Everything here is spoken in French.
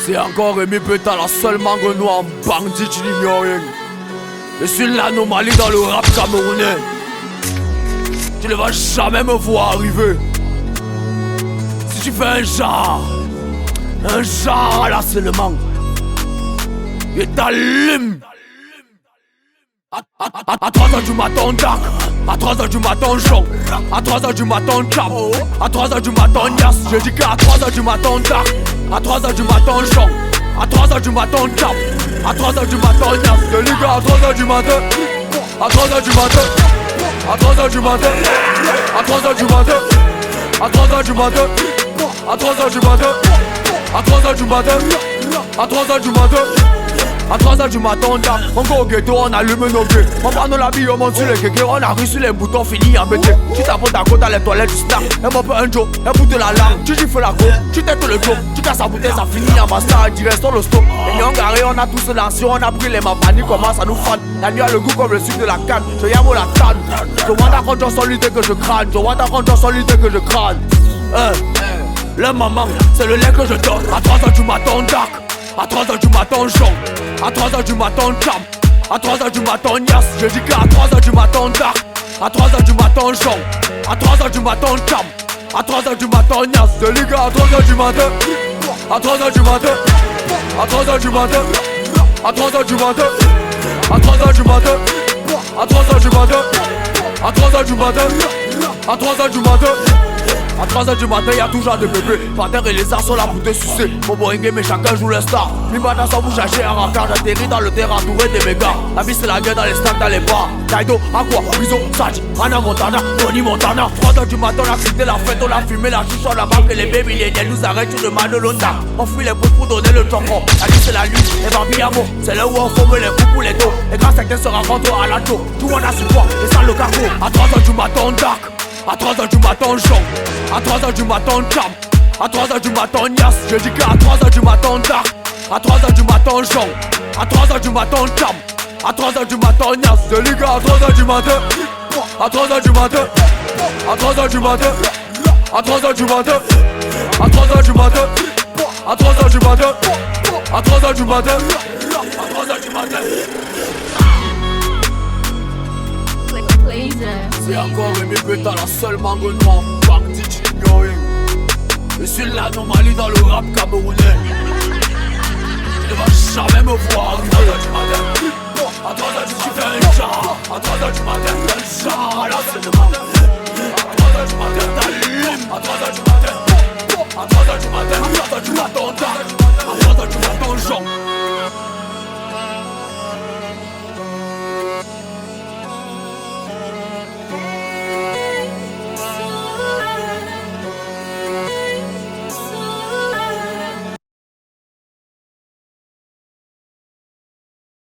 C'est encore Rémi Péta, la seule mangue noire, bandit, tu n'ignores rien. Je suis l'anomalie dans le rap camerounais. Tu ne vas jamais me voir arriver. Si tu fais un genre là seulement, et t'allume. À 3h du matin, tac. À 3h du matin, chant. À 3h du matin, cap. À 3h du matin, nias. Je dis qu'à 3h du matin, tac. À 3h du matin, chant. À 3h du matin, cap. À 3h du matin, nias. Je dis qu'à 3h du matin. À 3h du matin. À 3h du matin. À 3h du matin. À 3h du matin. À 3h du matin. À 3h du matin. À 3h du matin. À 3h du matin, on go au ghetto, on allume nos gueux. On prend nos habits, on monte sur les kékés. On a reçu les boutons finis embêtés. Tu t'apportes à côté dans les toilettes du snack. Elle m'oppe un joe, elle bout de la larme. Tu gifles la go, tu têtes le dos. Tu casses la bouteille, ça finit en bastard. Direct sur le stop. Les lions garés, on a tous lancé. On a pris les mapanies, commence à nous fan. La nuit a le goût comme le sucre de la canne. Je yamo la canne. Je vois ta conjoint solide que je crâne. Je vois ta conjoint solide que je crâne. Le maman, c'est le lait que je donne. À 3h du matin, dark. À 3h du matin, chant. À 3h du matin, cam. À 3h du matin, nias. Je dis qu'à 3h du matin, dark. À 3h du matin, chant. À 3h du matin, cam. À 3h du matin, nias. Je dis qu'à 3h du matin. À 3h du matin. À 3h du matin. À 3h du matin. À 3h du matin. À 3h du matin. À 3h du matin. À 3h du matin. À 3h du matin, y'a toujours des bébés. Par terre et les arts sont là pour te sucer. Mon boing mais chacun joue le star. Mimada sans bouche haché en rancard. J'atterris dans le terrain entouré des mégas. La vie c'est la guerre dans les stades, dans les bars. Kaido, Aqua, Wizo, Sachi, Anna Montana, Tony Montana. 3h du matin, on a quitté la fête, on a fumé la chicha, la banque et les bébés. Les nous arrêtent sur le mal de l'Onda. On fuit les pouces pour donner le choco. La vie c'est la nuit, et Bambiamo. C'est là où on forme les coups pour les dos. Et quand certains se rencontrent à la tour, tout le monde a su quoi, et ça le cargo. À 3h du matin, dark. À 3h du matin, chant. À 3h du matin, cam. À 3h du matin, nias. Je dis qu'à 3h du matin, dark. À 3h du matin, chant. À 3h du matin, cam. À 3h du matin, nias. Je dis qu'à 3h du matin. À 3h du matin. À 3h du matin. À 3h du matin. À 3h du matin. À 3h du matin. À 3h du matin. À 3h du matin. C'est encore Rémi Péta, la seule mangue noire, bandit, tu n'ignores rien. Je suis l'anomalie dans le rap camerounais. Tu ne vas jamais me voir à 3h du matin. À 3h tu fais un genre. À 3h du matin, un genre là c'est le matin. À 3h du matin, t'allumes. À 3h du matin. À 3h du matin, à 3h du matin, à 3h du matin, genre.